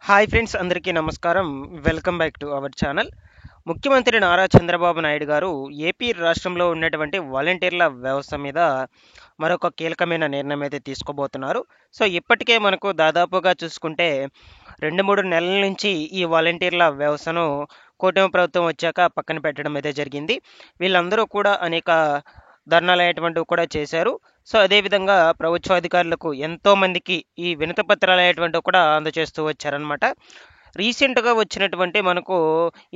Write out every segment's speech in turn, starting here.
Hi friends, అందరికీ నమస్కారం. Welcome back to our channel. ముఖ్యమంత్రి నారా చంద్రబాబు నాయుడు గారు ఏపీ రాష్ట్రంలో ఉన్నటువంటి వాలంటీర్ల వ్యవస్థ మీద మరొక కీలకమైన నిర్ణయం అయితే తీసుకోబోతున్నారు. సో ఇప్పటికే మనకు దాదాపుగా చూసుకుంటే 2-3 నెలల నుంచి ఈ వాలంటీర్ల వ్యవస్థను కూటమి ప్రభుత్వం వచ్చాక పక్కన పెట్టడం అయితే జరిగింది. వీళ్ళందరూ కూడా అనేక ధర్నాలు అనేటువంటివి కూడా చేశారు. సో అదేవిధంగా ప్రభుత్వ అధికారులకు ఎంతో మందికి ఈ వినతి పత్రాలు అనేటువంటివి కూడా అందజేస్తూ వచ్చారనమాట. రీసెంట్గా వచ్చినటువంటి మనకు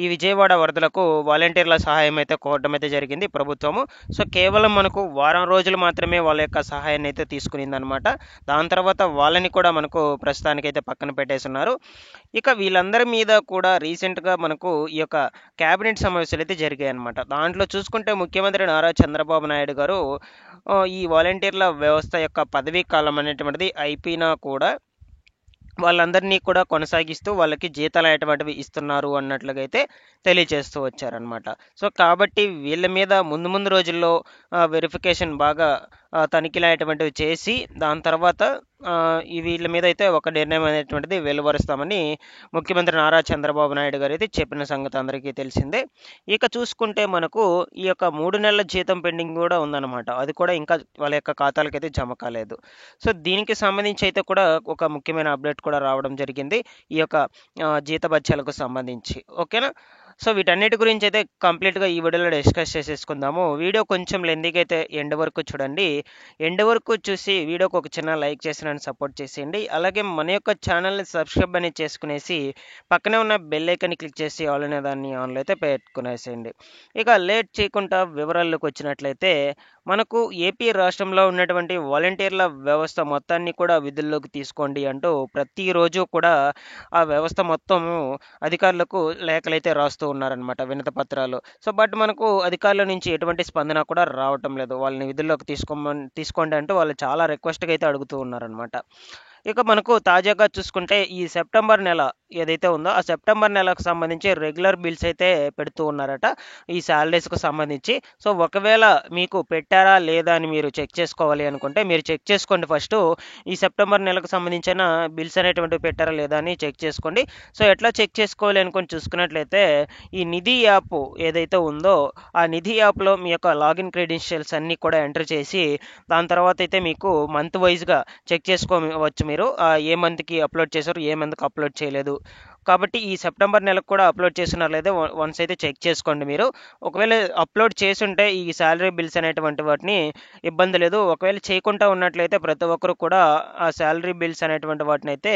ఈ విజయవాడ వరదలకు వాలంటీర్ల సహాయం అయితే కోరడం అయితే జరిగింది ప్రభుత్వము. సో కేవలం మనకు వారం రోజులు మాత్రమే వాళ్ళ యొక్క సహాయాన్ని అయితే తీసుకునిందనమాట. దాని తర్వాత వాళ్ళని కూడా మనకు ప్రస్తుతానికైతే పక్కన పెట్టేస్తున్నారు. ఇక వీళ్ళందరి మీద కూడా రీసెంట్గా మనకు ఈ యొక్క క్యాబినెట్ సమావేశాలు అయితే జరిగాయి అనమాట. దాంట్లో చూసుకుంటే ముఖ్యమంత్రి నారా చంద్రబాబు నాయుడు గారు ఈ వాలంటీర్ల వ్యవస్థ యొక్క పదవీ కాలం అనేటువంటిది అయిపోయినా కూడా వాళ్ళందరినీ కూడా కొనసాగిస్తూ వాళ్ళకి జీతాలు అనేటువంటివి ఇస్తున్నారు అన్నట్లుగా అయితే తెలియజేస్తూ వచ్చారనమాట. సో కాబట్టి వీళ్ళ మీద ముందు ముందు రోజుల్లో వెరిఫికేషన్ బాగా తనిఖీలు అనేటువంటివి చేసి దాని తర్వాత ఈ వీళ్ళ మీద అయితే ఒక నిర్ణయం అనేటువంటిది వెలువరుస్తామని ముఖ్యమంత్రి నారా చంద్రబాబు నాయుడు గారు అయితే చెప్పిన సంగతి అందరికీ తెలిసిందే. ఇక చూసుకుంటే మనకు ఈ యొక్క 3 నెలల జీతం పెండింగ్ కూడా ఉందన్నమాట. అది కూడా ఇంకా వాళ్ళ యొక్క ఖాతాలకైతే జమ కాలేదు. సో దీనికి సంబంధించి అయితే కూడా ఒక ముఖ్యమైన అప్డేట్ కూడా రావడం జరిగింది ఈ యొక్క జీతభత్యాలకు సంబంధించి. ఓకేనా. సో వీటన్నిటి గురించి అయితే కంప్లీట్గా ఈ వీడియోలో డిస్కస్ చేసేసుకుందాము. వీడియో కొంచెం లెందీగా అయితే ఎండ్ వరకు చూడండి. ఎండ్ వరకు చూసి వీడియోకి ఒక చిన్న లైక్ చేసి నన్ను సపోర్ట్ చేసేయండి. అలాగే మన యొక్క ఛానల్ని సబ్స్క్రైబ్ అని చేసుకునేసి పక్కనే ఉన్న బెల్ ఐకాన్ని క్లిక్ చేసి ఆల్ అనే దాన్ని ఆన్లో అయితే పెట్టుకునేసేయండి. ఇక లేట్ చేయకుండా వివరాల్లోకి వచ్చినట్లయితే మనకు ఏపీ రాష్ట్రంలో ఉన్నటువంటి వాలంటీర్ల వ్యవస్థ మొత్తాన్ని కూడా విధుల్లోకి తీసుకోండి అంటూ ప్రతిరోజు కూడా ఆ వ్యవస్థ మొత్తము అధికారులకు లేఖలైతే రాస్తూ ఉన్నారనమాట, వినతి పత్రాలు. సో బట్ మనకు అధికారుల నుంచి ఎటువంటి స్పందన కూడా రావటం లేదు. వాళ్ళని విధుల్లోకి తీసుకోండి అంటూ వాళ్ళు చాలా రిక్వెస్ట్గా అయితే అడుగుతూ ఉన్నారనమాట. ఇక మనకు తాజాగా చూసుకుంటే ఈ సెప్టెంబర్ నెల ఏదైతే ఉందో ఆ సెప్టెంబర్ నెలకు సంబంధించి రెగ్యులర్ బిల్స్ అయితే పెడుతూ ఉన్నారట ఈ శాలరీస్కు సంబంధించి. సో ఒకవేళ మీకు పెట్టారా లేదా అని మీరు చెక్ చేసుకోవాలి అనుకుంటే మీరు చెక్ చేసుకోండి. ఫస్ట్ ఈ సెప్టెంబర్ నెలకు సంబంధించిన బిల్స్ అనేటువంటివి పెట్టారా లేదా అని చెక్ చేసుకోండి. సో ఎట్లా చెక్ చేసుకోవాలి అనుకొని చూసుకున్నట్లయితే ఈ నిధి యాప్ ఏదైతే ఉందో ఆ నిధి యాప్లో మీ యొక్క లాగిన్ క్రెడెన్షియల్స్ అన్నీ కూడా ఎంటర్ చేసి దాని తర్వాత అయితే మీకు మంత్ వైజ్గా చెక్ చేసుకోవచ్చు. మీరు ఏ మంత్కి అప్లోడ్ చేశారు, ఏ మంత్కి అప్లోడ్ చేయలేదు. కాబట్టి ఈ సెప్టెంబర్ నెలకు కూడా అప్లోడ్ చేస్తున్నారు లేదా వన్స్ అయితే చెక్ చేసుకోండి మీరు. ఒకవేళ అప్లోడ్ చేసుంటే ఈ శాలరీ బిల్స్ అనేటువంటి వాటిని ఇబ్బంది లేదు. ఒకవేళ చేయకుండా ఉన్నట్లయితే ప్రతి ఒక్కరు కూడా ఆ శాలరీ బిల్స్ అనేటువంటి వాటిని అయితే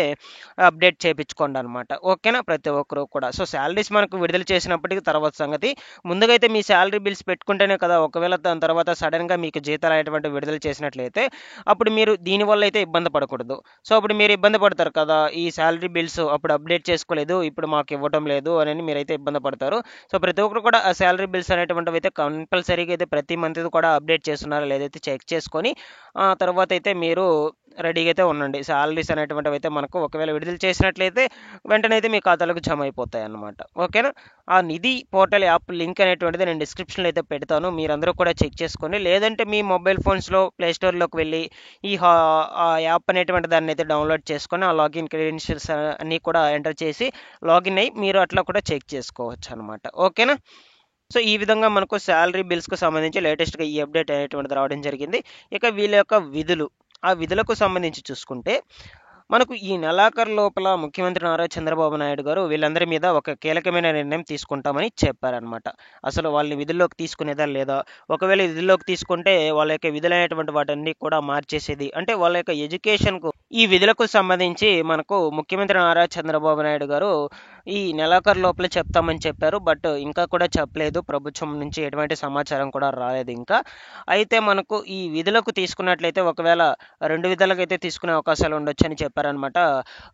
అప్డేట్ చేయించుకోండి అనమాట. ఓకేనా, ప్రతి ఒక్కరు కూడా. సో శాలరీస్ మనకు విడుదల చేసినప్పటికీ తర్వాత సంగతి. ముందుగా అయితే మీ శాలరీ బిల్స్ పెట్టుకుంటేనే కదా ఒకవేళ దాని తర్వాత సడన్గా మీకు జీతాలు అనేటువంటి విడుదల చేసినట్లయితే అప్పుడు మీరు దీనివల్ల అయితే ఇబ్బంది పడకూడదు. సో అప్పుడు మీరు ఇబ్బంది పడతారు కదా, ఈ శాలరీ బిల్స్ అప్పుడు అప్డేట్ చేసుకోలేదు, ఇప్పుడు మాకు ఇవ్వడం లేదు అని మీరైతే ఇబ్బంది పడతారు. సో ప్రతి ఒక్కరు కూడా ఆ శాలరీ బిల్స్ అనేటువంటివి అయితే కంపల్సరీగా అయితే ప్రతి మంత్ కూడా అప్డేట్ చేస్తున్నారా లేదైతే చెక్ చేసుకొని ఆ తర్వాత అయితే మీరు రెడీగా అయితే ఉండండి. శాలరీస్ అనేటువంటివి అయితే మనకు ఒకవేళ విడుదల చేసినట్లయితే వెంటనే అయితే మీ ఖాతాలకు జమ అయిపోతాయి అన్నమాట. ఓకేనా. ఆ నిధి పోర్టల్ యాప్ లింక్ అనేటువంటిది నేను డిస్క్రిప్షన్లో అయితే పెడతాను, మీరందరూ కూడా చెక్ చేసుకోండి. లేదంటే మీ మొబైల్ ఫోన్స్లో ప్లేస్టోర్లోకి వెళ్ళి ఆ యాప్ అనేటువంటి దాన్ని అయితే డౌన్లోడ్ చేసుకొని ఆ లాగిన్ క్రెడెన్షియల్స్ అన్నీ కూడా ఎంటర్ చేసి లాగిన్ అయ్యి మీరు అట్లా కూడా చెక్ చేసుకోవచ్చు అనమాట. ఓకేనా. సో ఈ విధంగా మనకు శాలరీ బిల్స్కు సంబంధించి లేటెస్ట్గా ఈ అప్డేట్ అనేటువంటిది రావడం జరిగింది. ఇక వీళ్ళ యొక్క విధులు, ఆ విధులకు సంబంధించి చూసుకుంటే మనకు ఈ నెలాఖరు లోపల ముఖ్యమంత్రి నారా చంద్రబాబు నాయుడు గారు వీళ్ళందరి మీద ఒక కీలకమైన నిర్ణయం తీసుకుంటామని చెప్పారనమాట. అసలు వాళ్ళని విధుల్లోకి తీసుకునేదా లేదా, ఒకవేళ విధుల్లోకి తీసుకుంటే వాళ్ళ యొక్క విధులైనటువంటి వాటన్ని కూడా మార్చేసేది, అంటే వాళ్ళ యొక్క ఎడ్యుకేషన్కు ఈ విధులకు సంబంధించి మనకు ముఖ్యమంత్రి నారా చంద్రబాబు నాయుడు గారు ఈ నెలాఖరు లోపల చెప్తామని చెప్పారు. బట్ ఇంకా కూడా చెప్పలేదు, ప్రభుత్వం నుంచి ఎటువంటి సమాచారం కూడా రాలేదు ఇంకా. అయితే మనకు ఈ విధులకు తీసుకున్నట్లయితే ఒకవేళ 2 విధాలుగా అయితే తీసుకునే అవకాశాలు ఉండొచ్చు అని చెప్పారనమాట.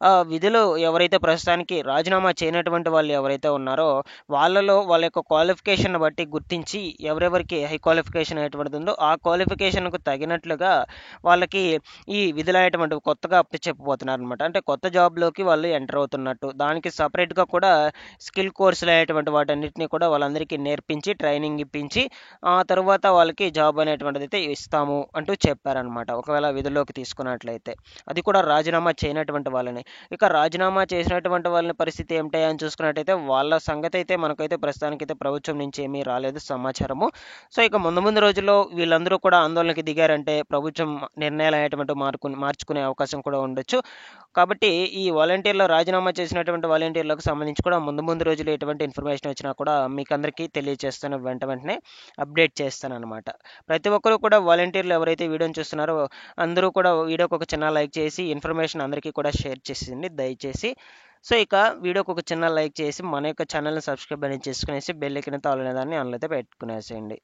ఆ విధులు ఎవరైతే ప్రస్తుతానికి రాజీనామా చేయనటువంటి వాళ్ళు ఎవరైతే ఉన్నారో వాళ్ళలో వాళ్ళ యొక్క క్వాలిఫికేషన్ బట్టి గుర్తించి ఎవరెవరికి హై క్వాలిఫికేషన్ అనేటువంటిది ఉందో ఆ క్వాలిఫికేషన్కు తగినట్లుగా వాళ్ళకి ఈ విధులు అనేటువంటి కొత్త కొత్తగా అప్పచెప్పబోతున్నారనమాట. అంటే కొత్త జాబ్‌లోకి వాళ్ళు ఎంటర్ అవుతున్నట్టు. దానికి సెపరేట్‌గా కూడా స్కిల్ కోర్సులు అనేటువంటి వాటన్నిటిని కూడా వాళ్ళందరికీ నేర్పించి, ట్రైనింగ్ ఇప్పించి, ఆ తరువాత వాళ్ళకి జాబ్ అనేటువంటిదైతే ఇస్తాము అంటూ చెప్పారనమాట. ఒకవేళ విధుల్లోకి తీసుకున్నట్లయితే. అది కూడా రాజీనామా చేయనటువంటి వాళ్ళని. ఇక రాజీనామా చేసినటువంటి వాళ్ళని పరిస్థితి ఏమిటి అని చూసుకున్నట్టయితే, వాళ్ళ సంగతైతే మనకైతే ప్రస్తుతానికైతే ప్రభుత్వం నుంచి ఏమీ రాలేదు సమాచారము. సో, ఇక ముందు ముందు రోజుల్లో వీళ్ళందరూ కూడా ఆందోళనకి దిగారంటే ప్రభుత్వం నిర్ణయాలనేటువంటివి మార్చుకునే అవకాశం కూడా ఉండొచ్చు. కాబట్టి ఈ వాలంటీర్‌లో రాజీనామా చేసినటువంటి వాలంటీర్‌లకు సంబంధించి కూడా ముందు ముందు రోజుల్లో ఎటువంటి ఇన్ఫర్మేషన్ వచ్చినా కూడా మీకందరికీ తెలియజేస్తాను. వెంటనే అప్డేట్ చేస్తాననమాట. ప్రతి ఒక్కరు కూడా వాలంటీర్‌లు ఎవరైతే వీడియోని చూస్తున్నారో అందరూ కూడా వీడియోకి ఒక చిన్న లైక్ చేసి ఇన్ఫర్మేషన్ అందరికీ కూడా షేర్ చేసేయండి దయచేసి. సో, ఇక వీడియోకి ఒక చిన్న లైక్ చేసి మన యొక్క ఛానెల్‌ని సబ్స్క్రైబ్ అనేది చేసుకునేసి బెల్ ఐకాన్ ఆల్ అనే దాన్ని ఆన్‌లో అయితే పెట్టుకునేసేయండి.